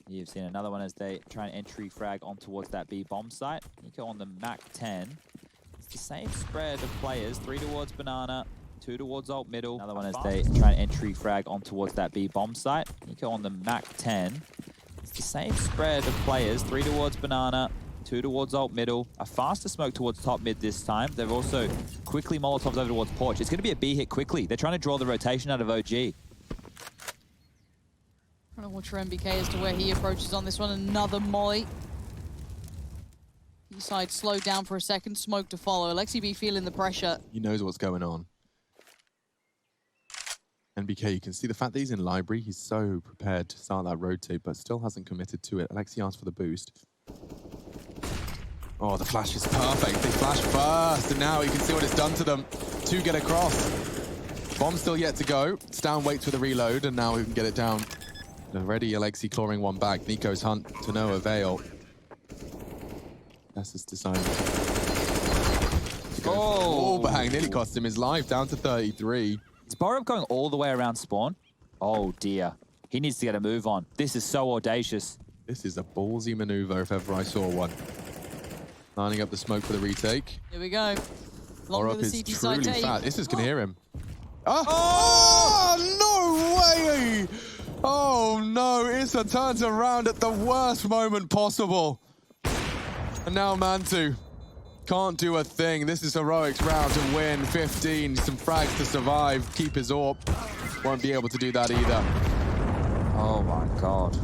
You've seen another one as they try and entry frag on towards that B bomb site. Nico on the Mac 10. It's the same spread of players, 3 towards Banana, 2 towards alt middle. Another one as they try and entry frag on towards that B bomb site. Nico on the Mac 10. It's the same spread of players, 3 towards Banana, 2 towards alt middle. A faster smoke towards top mid this time. They've also quickly Molotovs over towards Porch. It's going to be a B hit quickly. They're trying to draw the rotation out of OG. Trying to watch for MBK as to where he approaches on this one. Another molly. East side slowed down for a second. Smoke to follow. Alexi B feeling the pressure. He knows what's going on. NBK, you can see the fact that he's in library. He's so prepared to start that rotate, but still hasn't committed to it. Alexi asked for the boost. Oh, the flash is perfect. They flash first, and now you can see what it's done to them. 2 get across. Bomb still yet to go. Stan waits for the reload, and now we can get it down. Already Alexi clawing one back. Nico's hunt to no avail. That's his decided. Oh, bang. Nearly cost him his life. Down to 33. Is Borup going all the way around spawn? Oh, dear. He needs to get a move on. This is so audacious. This is a ballsy maneuver if ever I saw one. Lining up the smoke for the retake. Here we go. Borup is truly fat. This is can hear him. Oh, no way! Oh no, Issa turns around at the worst moment possible. And now Mantu can't do a thing. This is Heroic's round to win. 15, some frags to survive, keep his AWP. Won't be able to do that either. Oh my god.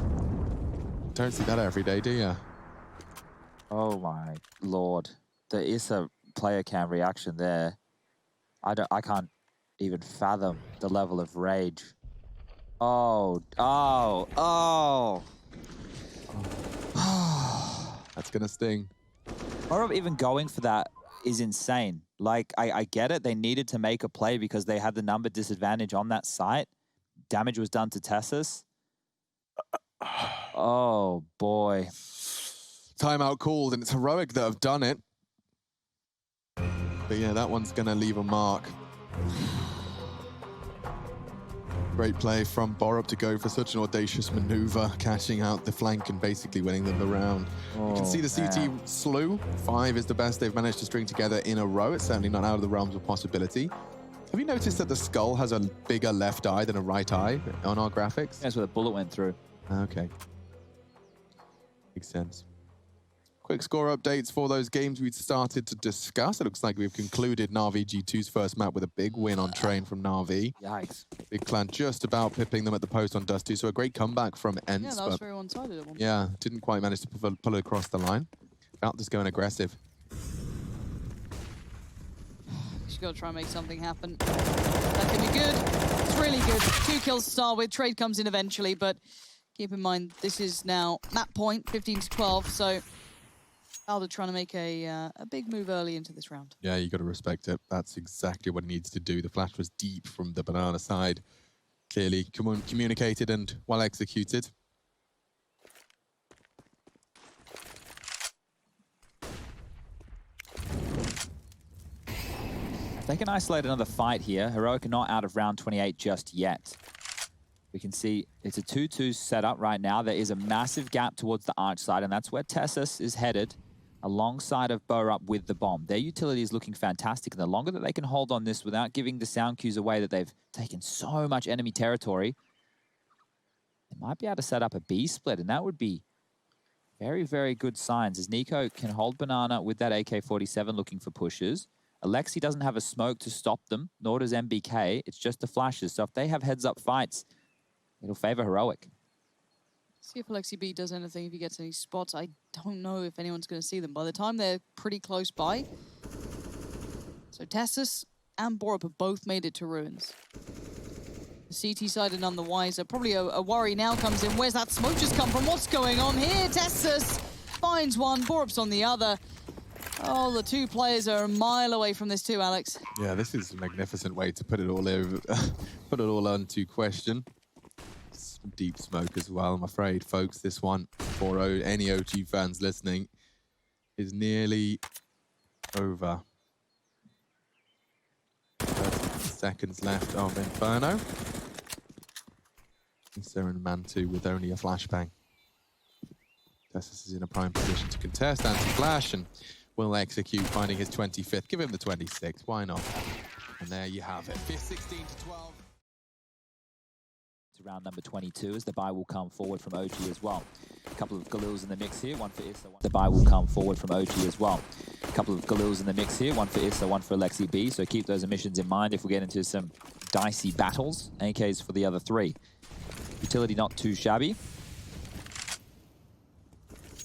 Don't see that every day, do you? Oh my lord. The Issa player cam reaction there. I can't even fathom the level of rage. Oh. That's gonna sting. Borup even going for that is insane. Like, I get it. They needed to make a play because they had the number disadvantage on that site. Damage was done to Tessus. Oh, boy. Timeout called, and it's Heroic that have done it. But yeah, that one's gonna leave a mark. Great play from Borup to go for such an audacious maneuver, cashing out the flank and basically winning them the round. You can see the CT slew. 5 is the best they've managed to string together in a row. It's certainly not out of the realms of possibility. Have you noticed that the skull has a bigger left eye than a right eye on our graphics? That's where the bullet went through. Okay. Makes sense. Quick score updates for those games we'd started to discuss. It looks like we've concluded Na'Vi G2's first map with a big win on Train from Na'Vi. Yikes. Big Clan just about pipping them at the post on Dust 2, so a great comeback from Ents. Yeah, that was very one-sided at one point. Yeah, didn't quite manage to pull it across the line. About this going aggressive. She's got to try and make something happen. That could be good. It's really good. 2 kills to start with. Trade comes in eventually, but keep in mind, this is now map point, 15 to 12, so Alder trying to make a big move early into this round. Yeah, you got to respect it. That's exactly what he needs to do. The flash was deep from the Banana side. Clearly communicated and well executed. If they can isolate another fight here, Heroic are not out of round 28 just yet. We can see it's a 2-2 setup right now. There is a massive gap towards the arch side, and that's where Tessus is headed, alongside of Borup with the bomb. Their utility is looking fantastic, and the longer that they can hold on this without giving the sound cues away that they've taken so much enemy territory, they might be able to set up a B split, and that would be very, very good signs, as Nico can hold Banana with that AK-47 looking for pushes. Alexi doesn't have a smoke to stop them, nor does MBK. It's just the flashes, so if they have heads-up fights, it'll favor Heroic. See if Alexi B does anything, if he gets any spots. I don't know if anyone's going to see them. By the time they're pretty close by. So Tessus and Borup have both made it to ruins. The CT side are none the wiser. Probably a worry now comes in. Where's that smoke just come from? What's going on here? Tessus finds one. Borup's on the other. Oh, the 2 players are a mile away from this too, Alex. Yeah, this is a magnificent way to put it all over, put it all onto question. Deep smoke as well, I'm afraid, folks. This one, for any OG fans listening, is nearly over. 30 seconds left of Inferno. Issa and Mantu with only a flashbang. Tessus is in a prime position to contest anti-flash and will execute, finding his 25th. Give him the 26th, why not? And there you have it, 16 to 12. To round number 22 as the buy will come forward from OG as well. A couple of Galils in the mix here, one for Issa. The buy will come forward from OG as well. A couple of Galils in the mix here, one for Issa, one for Alexi B. So keep those emissions in mind if we get into some dicey battles. AKs for the other three. Utility not too shabby.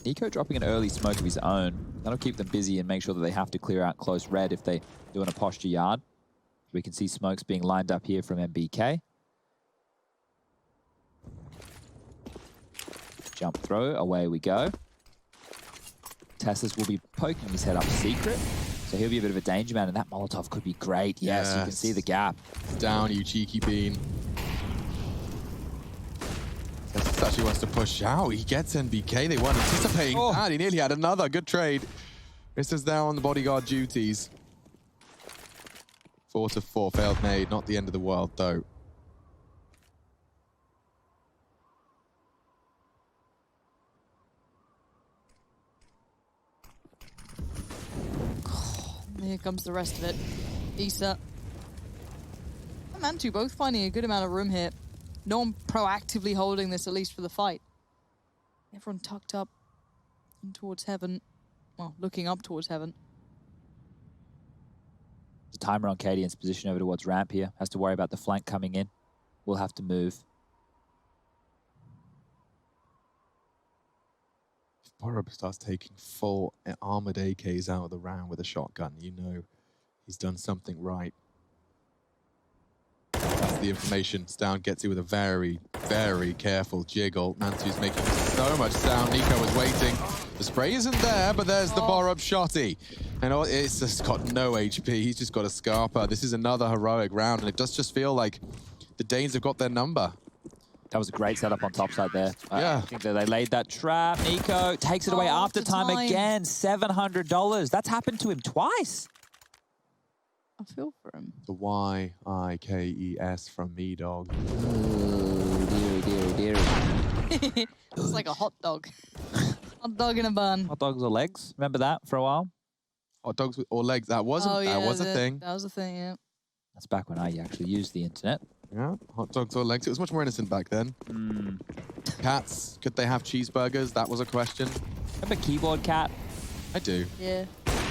Nico dropping an early smoke of his own. That'll keep them busy and make sure that they have to clear out close red if they do in a posture yard. We can see smokes being lined up here from MBK. Jump throw, away we go. Tessus will be poking his head up secret, so he'll be a bit of a danger man, and that Molotov could be great. Yes, you can see the gap. Down, you cheeky bean. Tessus actually wants to push out. He gets NBK. They weren't anticipating that. He nearly had another good trade. This is now on the bodyguard duties. 4 to 4, failed nade. Not the end of the world, though. Here comes the rest of it. Issa and Mantu both finding a good amount of room here. No one proactively holding this, at least for the fight. Everyone tucked up and towards heaven. Well, looking up towards heaven. The timer on Cadian's position over towards ramp here. Has to worry about the flank coming in. We'll have to move. Borup starts taking full armored AKs out of the round with a shotgun. You know he's done something right. That's the information. Stown gets it with a very, very careful jiggle. Mantu's making so much sound. Nico was waiting. The spray isn't there, but there's the Borup shotty. And it's just got no HP. He's just got a Scarpa. This is another heroic round, and it does just feel like the Danes have got their number. That was a great setup on top side there. Yeah. I think that they laid that trap. Nico takes it away after time again. $700. That's happened to him twice. I feel for him. The Y-I-K-E-S from me, dog. Ooh, dearie. It's like a hot dog. Hot dog in a bun. Hot dogs or legs? Remember that for a while? Hot dogs or legs. That was a thing. That was a thing, yeah. That's back when I actually used the internet. Yeah, hot dogs or legs. It was much more innocent back then. Cats, could they have cheeseburgers? That was a question. Remember Keyboard Cat? I do. Yeah.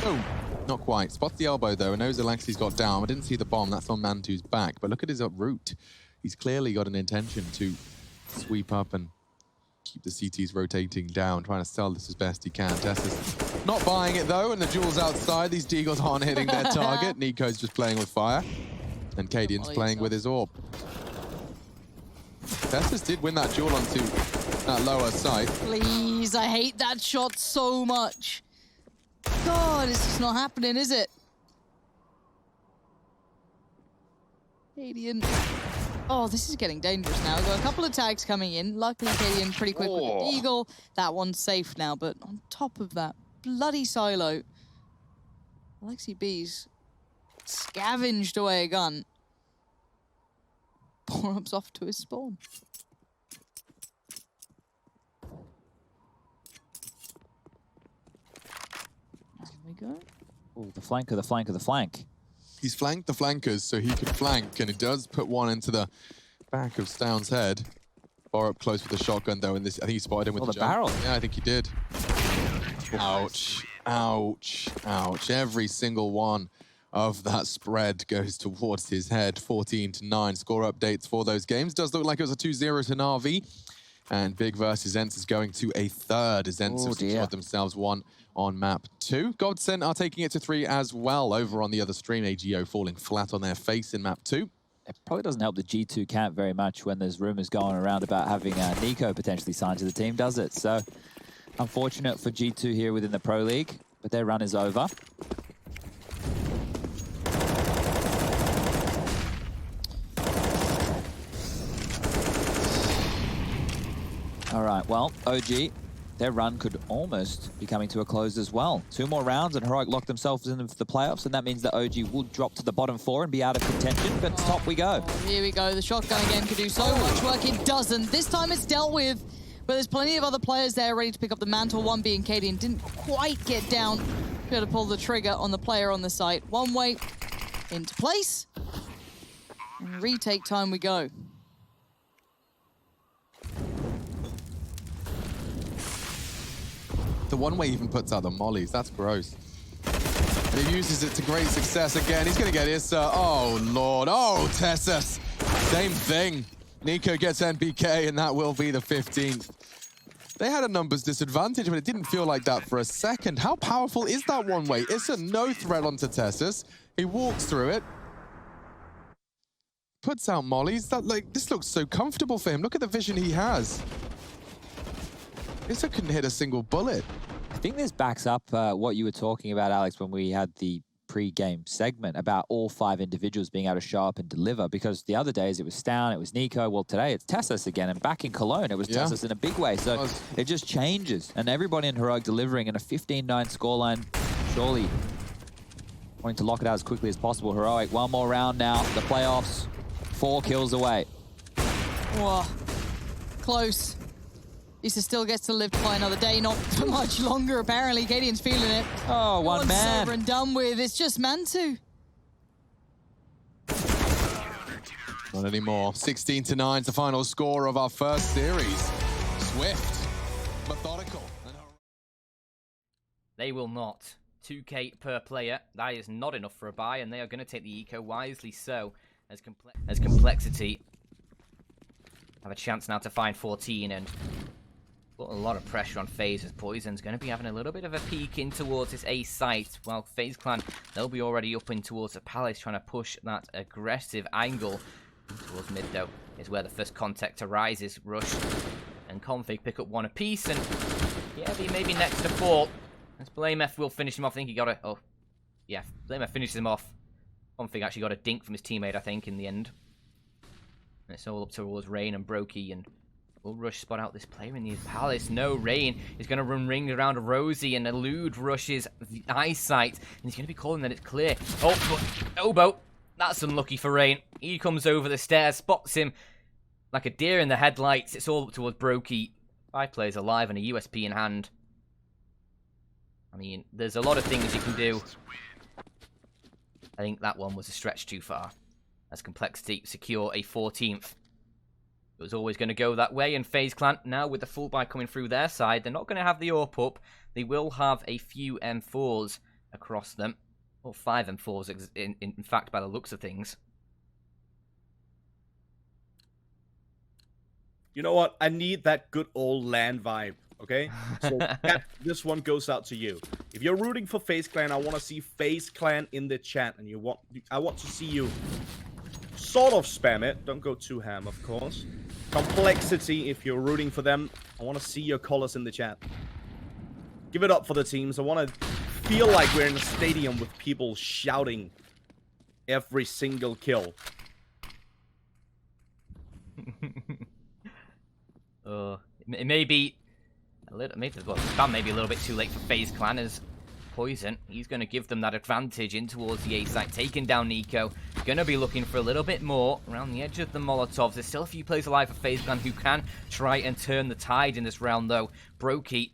Oh, not quite. Spots the elbow, though, and knows Alexi's got down. I didn't see the bomb. That's on Mantu's back. But look at his route. He's clearly got an intention to sweep up and keep the CTs rotating down, trying to sell this as best he can. Tessus not buying it, though, and the Jewel's outside. These Deagles aren't hitting their target. Nico's just playing with fire. And Cadian's playing with his orb. Tessus did win that duel onto that lower side. Please, I hate that shot so much. God, it's just not happening, is it? Cadian. Oh, this is getting dangerous now. We've got a couple of tags coming in. Luckily, Cadian pretty quick with the Eagle. That one's safe now, but on top of that, bloody silo. Alexi B's scavenged away a gun. Borup's off to his spawn. There we go. Oh, the flank of the flank of the flank. He's flanked the flankers so he can flank, and it does put one into the back of Stown's head. Borup close with the shotgun, though, and this, I think he spotted him with the barrel. Yeah, I think he did. Ouch. Ouch. Ouch. Every single one of that spread goes towards his head. 14-9 score updates for those games. Does look like it was a 2-0 to Na'Vi. And Big versus Ents is going to a third as Ents have secured themselves one on map 2. Godsent are taking it to 3 as well over on the other stream. AGO falling flat on their face in map 2. It probably doesn't help the G2 camp very much when there's rumors going around about having Nico potentially signed to the team, does it? So unfortunate for G2 here within the Pro League, but their run is over. All right, well, OG, their run could almost be coming to a close as well. 2 more rounds and Heroic lock themselves into the playoffs, and that means that OG will drop to the bottom 4 and be out of contention, but top we go. Here we go. The shotgun again could do so much work. It doesn't. This time it's dealt with But there's plenty of other players there ready to pick up the mantle. One being Katie, and didn't quite get down. Be able to pull the trigger on the player on the site. One way into place. And retake time we go. The one way even puts out the mollies. That's gross. And he uses it to great success again. He's going to get Issa. Oh, Lord. Oh, Tessus. Same thing. Nico gets NBK, and that will be the 15th. They had a numbers disadvantage, but it didn't feel like that for a second. How powerful is that one way? Issa, no threat onto Tessus. He walks through it. Puts out mollies. This looks so comfortable for him. Look at the vision he has. Issa couldn't hit a single bullet. I think this backs up what you were talking about, Alex, when we had the pre-game segment about all 5 individuals being able to show up and deliver, because the other days it was Stown, it was Nico, well today it's Tessus again, and back in Cologne it was Tessus in a big way, so it just changes, and everybody in Heroic delivering in a 15-9 scoreline, surely wanting to lock it out as quickly as possible. Heroic, one more round now, the playoffs, 4 kills away. Whoa, close. Issa still gets to live to play another day, not for much longer apparently. Cadian's feeling it. Oh, one man. Over and done with. It's just Mantu. Not anymore. 16-9 is the final score of our first series. Swift, methodical. They will not. 2K per player. That is not enough for a buy, and they are going to take the eco wisely so. As Complexity have a chance now to find 14 and put a lot of pressure on FaZe, as Poison's going to be having a little bit of a peek in towards this A site, while FaZe Clan, they'll be already up in towards the Palace, trying to push that aggressive angle. Towards mid, though, is where the first contact arises. Rush and Config pick up 1 apiece, and yeah, he may be next to fall. As BlameF will finish him off. I think he got a... Oh, yeah, BlameF finishes him off. Config actually got a dink from his teammate, I think, in the end. And it's all up towards Rain and Brokey, and will Rush spot out this player in the Palace? No, Rain is going to run rings around Rosie and elude Rush's eyesight, and he's going to be calling that it's clear. Oh, but Oboe, that's unlucky for Rain. He comes over the stairs, spots him like a deer in the headlights. It's all up towards Brokey. 5 players alive and a USP in hand. I mean, there's a lot of things you can do. I think that one was a stretch too far. As Complexity secure a 14th. It was always going to go that way, and FaZe Clan, now with the full buy coming through their side, they're not going to have the AWP up. They will have a few M4s across them. Or 5 M4s, in fact, by the looks of things. You know what? I need that good old LAN vibe, okay? So this one goes out to you. If you're rooting for FaZe Clan, I want to see FaZe Clan in the chat, and I want to see you sort of spam it. Don't go too ham, of course. Complexity, if you're rooting for them, I want to see your colors in the chat. Give it up for the teams. I want to feel like we're in a stadium with people shouting every single kill. It may be a little, maybe a little bit too late for FaZe Clan, as Poison, he's going to give them that advantage in towards the A site, taking down Nico. Going to be looking for a little bit more around the edge of the Molotovs. There's still a few players alive for FaZe Clan who can try and turn the tide in this round, though. Brokey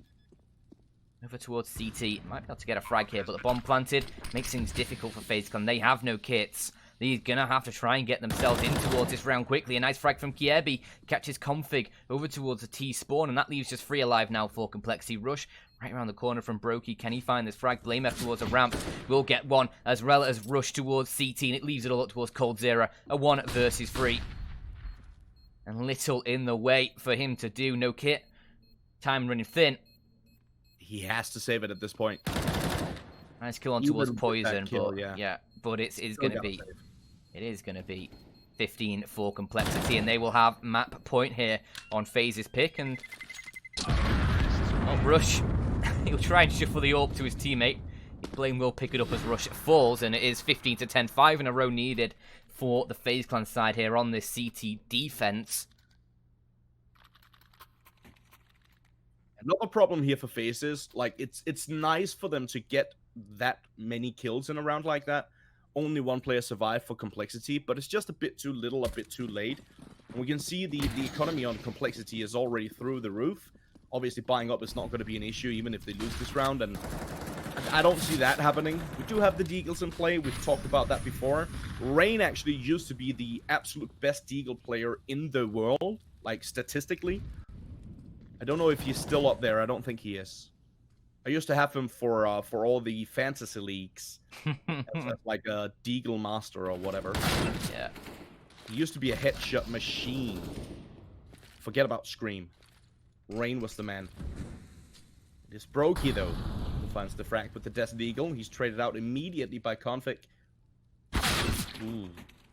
over towards CT. Might be able to get a frag here, but the bomb planted makes things difficult for FaZe Clan. They have no kits. They're going to have to try and get themselves in towards this round quickly. A nice frag from Kiebi. Catches Config over towards the T-spawn, and that leaves just 3 alive now for Complexity. Rush right around the corner from Brokey. Can he find this frag? BlameF towards a ramp. Will get one, as well as Rush towards CT, and it leaves it all up towards Coldzera. A 1 versus 3. And little in the way for him to do. No kit. Time running thin. He has to save it at this point. Nice kill on towards Poison, kill, but yeah. But it's going to be... It is going to be 15 for Complexity, and they will have map point here on FaZe's pick, and... Oh, Rush. He'll try and shuffle the AWP to his teammate. Blame will pick it up as Rush falls, and it is 15 to 10. 5 in a row needed for the FaZe Clan side here on this CT defense. Another problem here for FaZe is, like, it's nice for them to get that many kills in a round like that. Only 1 player survived for Complexity, but it's just a bit too little, a bit too late. We can see the economy on complexity is already through the roof. Obviously, buying up is not going to be an issue, even if they lose this round, and I don't see that happening. We do have the Deagles in play. We've talked about that before. Rain actually used to be the absolute best Deagle player in the world, like statistically. I don't know if he's still up there. I don't think he is. I used to have him for all the fantasy leagues, as like a Deagle master or whatever. Yeah. He used to be a headshot machine. Forget about Scream. Rain was the man. It is Brokey, though, who finds the frag with the Desert Eagle. He's traded out immediately by Config. Ooh,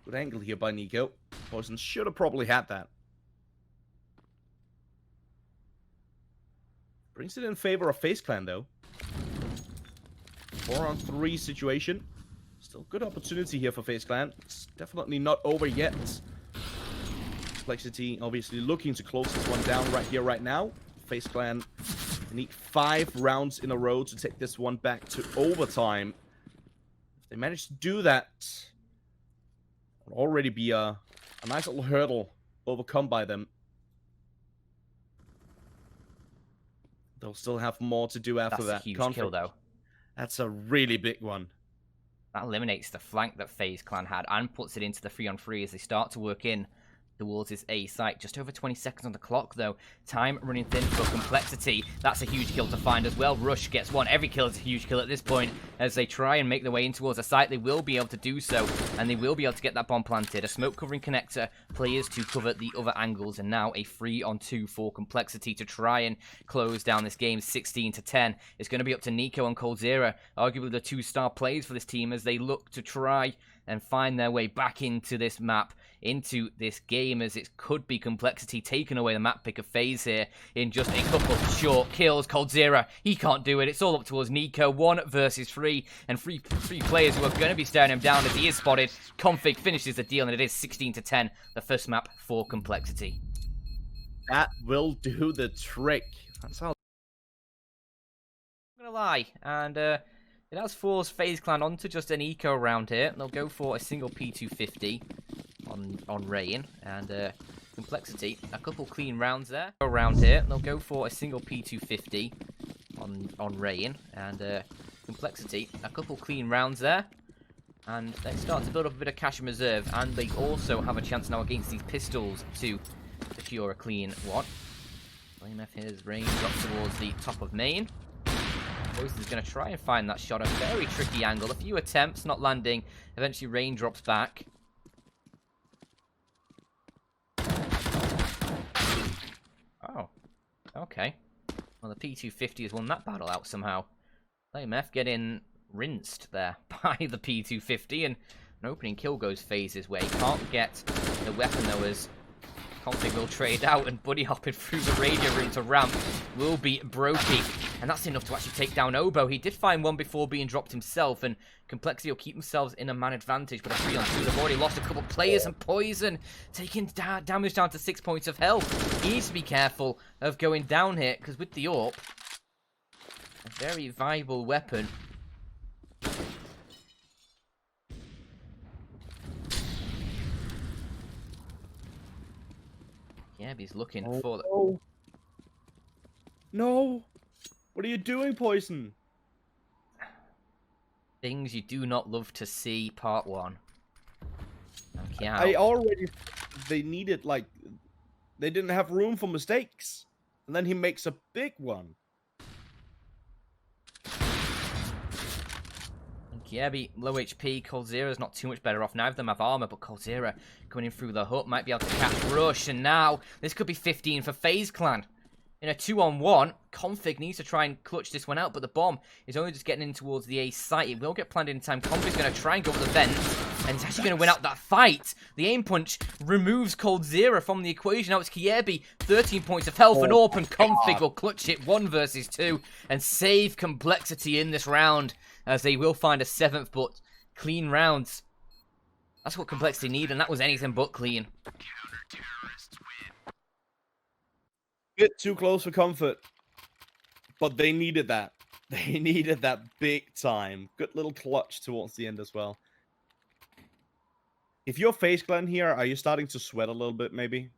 good angle here by Nico. Poison should have probably had that. Brings it in favor of FaZe Clan, though. 4-on-3 situation. Still good opportunity here for FaZe Clan. It's definitely not over yet. Complexity obviously looking to close this one down right here, right now. FaZe Clan need 5 rounds in a row to take this one back to overtime. If they manage to do that, it will already be a nice little hurdle overcome by them. They'll still have more to do after that. That's a huge kill, though. That's a really big one. That eliminates the flank that FaZe Clan had and puts it into the 3-on-3 as they start to work in towards his A site. Just over 20 seconds on the clock, though. Time running thin for Complexity. That's a huge kill to find as well. Rush gets one. Every kill is a huge kill at this point. As they try and make their way in towards a site, they will be able to do so, and they will be able to get that bomb planted. A smoke covering connector, players to cover the other angles, and now a 3-on-2 for Complexity to try and close down this game 16-10. It's going to be up to Nico and coldzera, arguably the 2-star players for this team, as they look to try and find their way back into this map, into this game, as it could be Complexity taking away the map pick of FaZe here in just a couple short kills. coldzera, he can't do it. It's all up towards Nico. 1 versus 3, and three players who are going to be staring him down as he is spotted. Config finishes the deal, and it is 16-10, the first map for Complexity. That will do the trick. That's how. I'm going to lie, and it has forced FaZe Clan onto just an eco round here. They'll go for a single P250 on Rain, and Complexity, a couple clean rounds there. Around here, they'll go for a single P250 on Rain, and Complexity, a couple clean rounds there. And they start to build up a bit of cash in reserve, and they also have a chance now against these pistols to secure a clean one. FlameF here's Rain drops towards the top of main. Poison's going to try and find that shot. A very tricky angle. A few attempts, not landing. Eventually, Rain drops back. Oh. Okay. Well, the P250 has won that battle out somehow. FlameF getting rinsed there by the P250, and an opening kill goes FaZe's way. Can't get the weapon, though, as Config will trade out, and buddy hopping through the radio room to ramp will be Brokey. And that's enough to actually take down Obo. He did find one before being dropped himself, and Complexity will keep themselves in a man advantage, but a 3-on-2. They've already lost a couple players, and Poison taking damage down to 6 points of health. He needs to be careful of going down here, because with the AWP, a very viable weapon. Yeah, he's looking for the... No. No! What are you doing, Poison? Things you do not love to see, part 1. Okay, I already... They needed, like... They didn't have room for mistakes. And then he makes a big one. Kiebi, low HP. coldzera's not too much better off. Neither of them have armor, but coldzera coming in through the hut might be able to catch Rush. And now, this could be 15 for FaZe Clan. In a 2-on-1, Config needs to try and clutch this one out, but the bomb is only just getting in towards the A site. It will get planted in time. Config's going to try and go for the vent, and he's actually going to win out that fight. The aim punch removes coldzera from the equation. Now it's Kiebi, 13 points of health, and AWP, and Config will clutch it 1 versus 2 and save Complexity in this round, as they will find a 7th, but clean rounds. That's what Complexity need, and that was anything but clean. Bit too close for comfort, but they needed that. They needed that big time. Good little clutch towards the end as well. If you're FaZe Clan here, are you starting to sweat a little bit, maybe?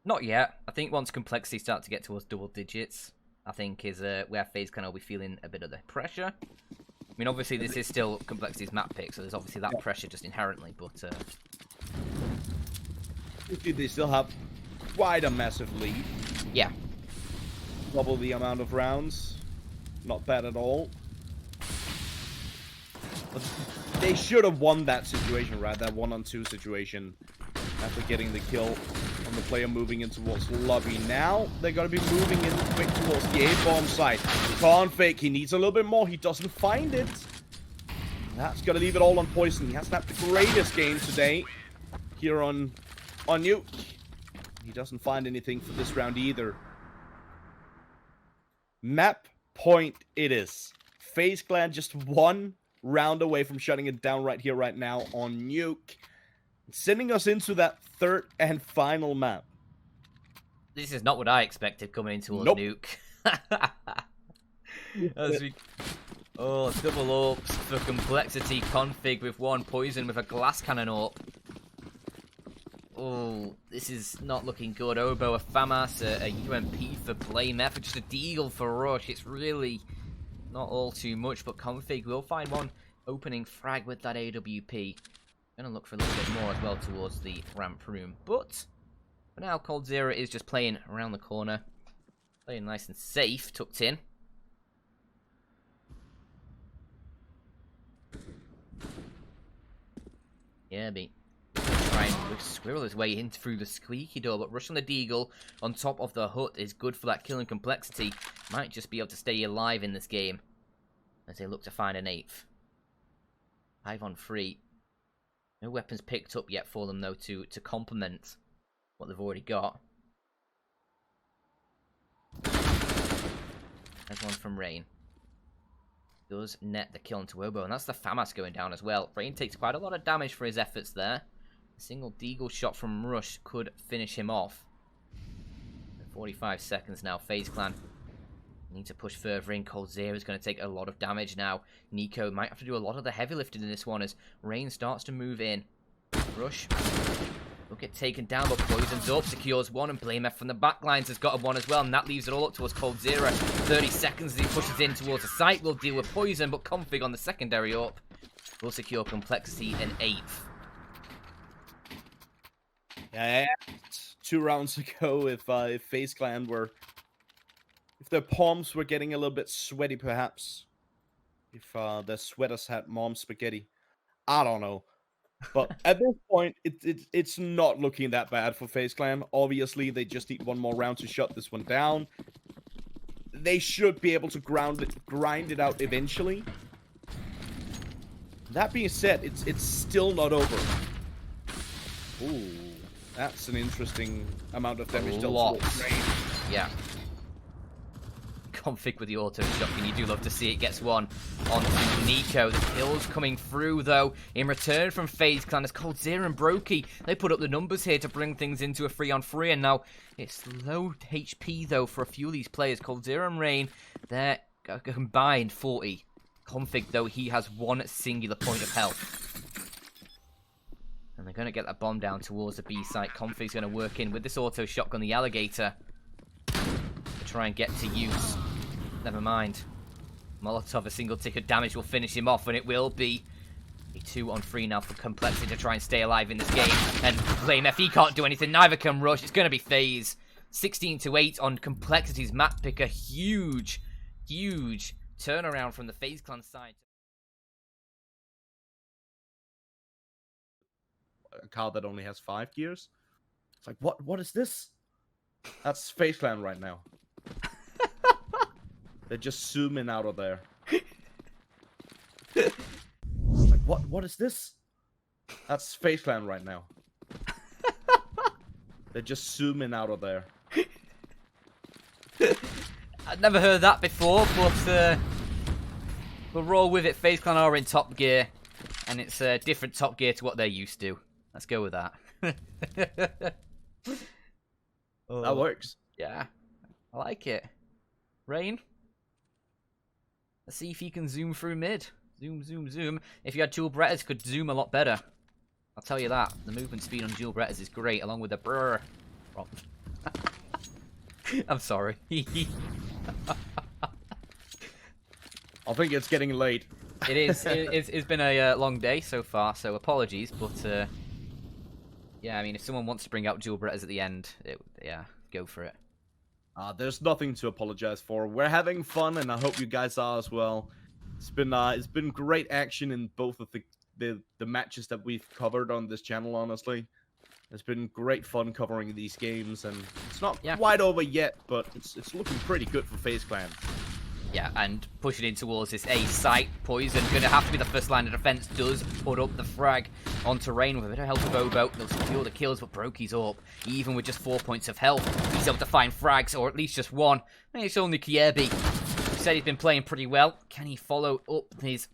Not yet. I think once complexity starts to get towards double digits, I think is where FaZe Clan will be feeling a bit of the pressure. I mean, obviously this is still complexity's map pick, so there's obviously that pressure just inherently, but They still have quite a massive lead. yeah. Double the amount of rounds. Not bad at all. But they should have won that situation, right? That 1-on-2 situation after getting the kill on the player moving in towards lobby. Now they're going to be moving in quick towards the A-bomb site. Config, he needs a little bit more. He doesn't find it. That's going to leave it all on Poison. He hasn't had the greatest game today here on Nuke. He doesn't find anything for this round either. Map point it is. FaZe Clan just one round away from shutting it down right here, right now on Nuke. Sending us into that third and final map. This is not what I expected coming into Nuke. As we... Oh, double ups for complexity. Config with one, Poison with a glass cannon up. Oh, this is not looking good. Obo, a FAMAS, a UMP for Blamer, for just a Deagle for Rush. It's really not all too much, but Config will find one opening frag with that AWP. Gonna look for a little bit more as well towards the ramp room. But for now, coldzera is just playing around the corner. Playing nice and safe, tucked in. Yeah, B. Trying to squirrel his way in through the squeaky door, but rushing the Deagle on top of the hut is good for that killing complexity. Might just be able to stay alive in this game as they look to find an 8th. 5 on 3. No weapons picked up yet for them, though, to complement what they've already got. There's one from Rain. Does net the kill onto Obo, and that's the FAMAS going down as well. Rain takes quite a lot of damage for his efforts there. A single Deagle shot from Rush could finish him off. 45 seconds now. FaZe Clan need to push further in. coldzera is going to take a lot of damage now. Nico might have to do a lot of the heavy lifting in this one as Rain starts to move in. Rush will get taken down, but Poison's up, secures one, and Blamer from the backlines has got a one as well, and that leaves it all up towards coldzera. 30 seconds as he pushes in towards the site. Will deal with Poison, but Config on the secondary up will secure complexity in 8th. Yeah, 2 rounds ago, if FaZe Clan were... If their palms were getting a little bit sweaty, perhaps. If their sweaters had mom spaghetti. I don't know. But at this point, it's not looking that bad for FaZe Clan. Obviously, they just need one more round to shut this one down. They should be able to grind it out eventually. That being said, it's still not over. Ooh, that's an interesting amount of damage. Yeah. Config with the auto shotgun. You do love to see it. Gets one onto Nico. The kills coming through, though, in return from FaZe Clan. As coldzera and Brokey, they put up the numbers here to bring things into a 3-on-3, and now it's low HP, though, for a few of these players. coldzera and Rain, they're combined 40. Config, though, he has one singular point of health. And they're going to get that bomb down towards the B site. Config's going to work in with this auto shotgun, the Alligator, to try and get to use. Never mind. Molotov, a single tick of damage will finish him off, and it will be a 2-on-3 now for complexity to try and stay alive in this game. And Blame F, he can't do anything, neither can Rush. It's going to be FaZe. 16-8 on complexity's map pick. A huge, huge turnaround from the FaZe Clan side. A car that only has 5 gears. It's like, what is this? That's FaZe Clan right now. They're just zooming out of there. Like, what is this? That's FaZe Clan right now. They're just zooming out of there. I've never heard that before, but we'll roll with it. FaZe Clan are in top gear, and it's a different top gear to what they're used to. Let's go with that. That works. Yeah, I like it. Rain? Let's see if he can zoom through mid. Zoom, zoom, zoom. If you had two Bretters, could zoom a lot better. I'll tell you that. The movement speed on dual Berettas is great, along with the brrr. I'm sorry. I think it's getting late. It is. It's been a long day so far, so apologies. But yeah, I mean, if someone wants to bring out dual Berettas at the end, yeah, go for it. There's nothing to apologize for. We're having fun, and I hope you guys are as well. It's been great action in both of the matches that we've covered on this channel. Honestly, it's been great fun covering these games, and it's not quite over yet, but it's looking pretty good for FaZe Clan. Yeah, and pushing in towards this A site. Poison going to have to be the first line of defense. Does put up the frag onto Rain with a bit of help of Obo. They'll secure the kills, but Brokey's up. Even with just 4 points of health, he's able to find frags, or at least just one. And it's only Kiebi, who said he's been playing pretty well. Can he follow up his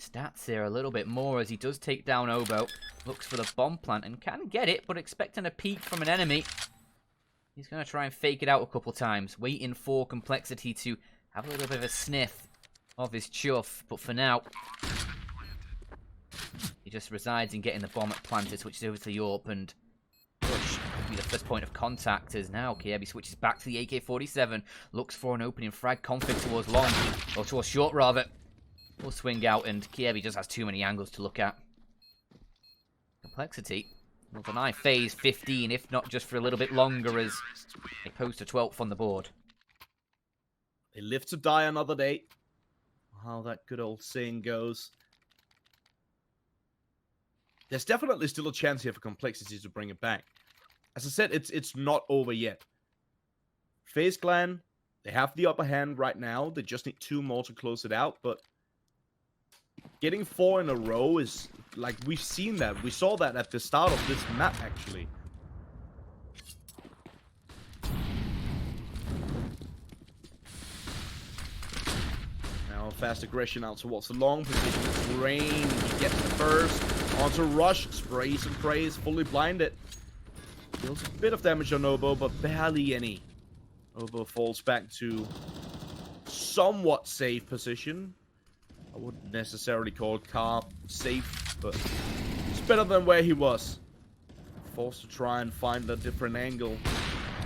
stats here a little bit more as he does take down Obo? Looks for the bomb plant and can get it, but expecting a peek from an enemy. He's going to try and fake it out a couple times, waiting for Complexity to have a little bit of a sniff of his chuff, but for now, he just resides in getting the bomb planted, switches over to Yorp, and Rush could be the first point of contact as now Kiebi switches back to the AK-47, looks for an opening frag config towards long, or towards short rather. Will swing out, and Kiebi just has too many angles to look at. Complexity will deny FaZe 15, if not just for a little bit longer, as they post a 12th on the board. They live to die another day. How that good old saying goes. There's definitely still a chance here for Complexity to bring it back. As I said, it's not over yet. FaZe Clan, they have the upper hand right now. They just need 2 more to close it out, but getting 4 in a row is, like, we've seen that. We saw that at the start of this map, actually. Fast aggression out towards the long position. It's Rain. He gets the burst. Onto Rush. Sprays and prays. Fully blinded. Deals a bit of damage on Obo, but barely any. Obo falls back to somewhat safe position. I wouldn't necessarily call Car safe, but it's better than where he was. Forced to try and find a different angle.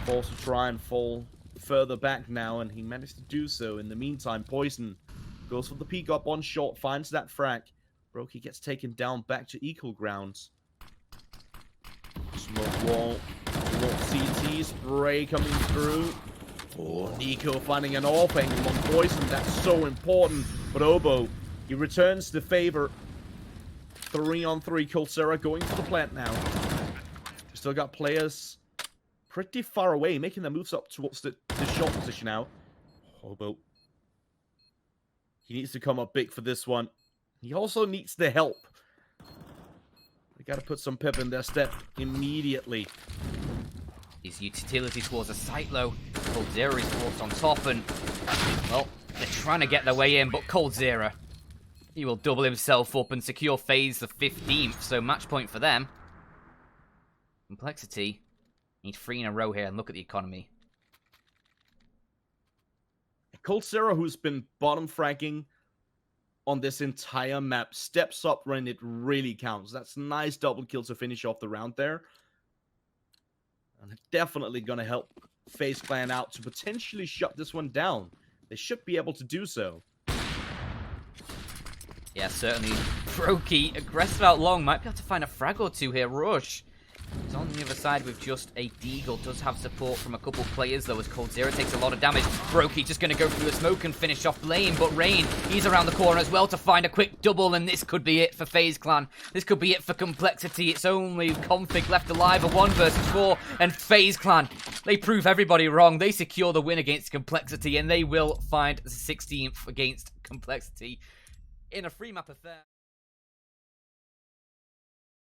Forced to try and fall further back now, and he managed to do so. In the meantime, Poison goes for the peek up on shot, finds that frag. Brokey gets taken down back to equal grounds. Smoke wall. CT spray coming through. Oh, Nico finding an off angle on Poison. That's so important. But Obo, he returns the favor. 3-on-3. Coldzera going for the plant now. Still got players pretty far away, making their moves up towards the shot position now. Obo. He needs to come up big for this one. He also needs the help. We got to put some pep in their step immediately. His utility towards a site low. Coldzera is forced on top, and well, they're trying to get their way in, but Coldzera, he will double himself up and secure FaZe the 15th, so match point for them. Complexity need 3 in a row here, and look at the economy. Coldzera, who's been bottom fragging on this entire map, steps up when it really counts. That's a nice double kill to finish off the round there. And it's definitely going to help FaZe Clan out to potentially shut this one down. They should be able to do so. Yeah, certainly. Brokey, aggressive out long, might be able to find a frag or 2 here. Rush is on the other side with just a deagle. Does have support from a couple players, though, as Coldzera takes a lot of damage. Brokey just going to go through the smoke and finish off Lane, but Rain, he's around the corner as well to find a quick double, and this could be it for FaZe Clan. This could be it for Complexity. It's only Config left alive, a 1 versus 4, and FaZe Clan, they prove everybody wrong. They secure the win against Complexity, and they will find the 16th against Complexity in a free map affair.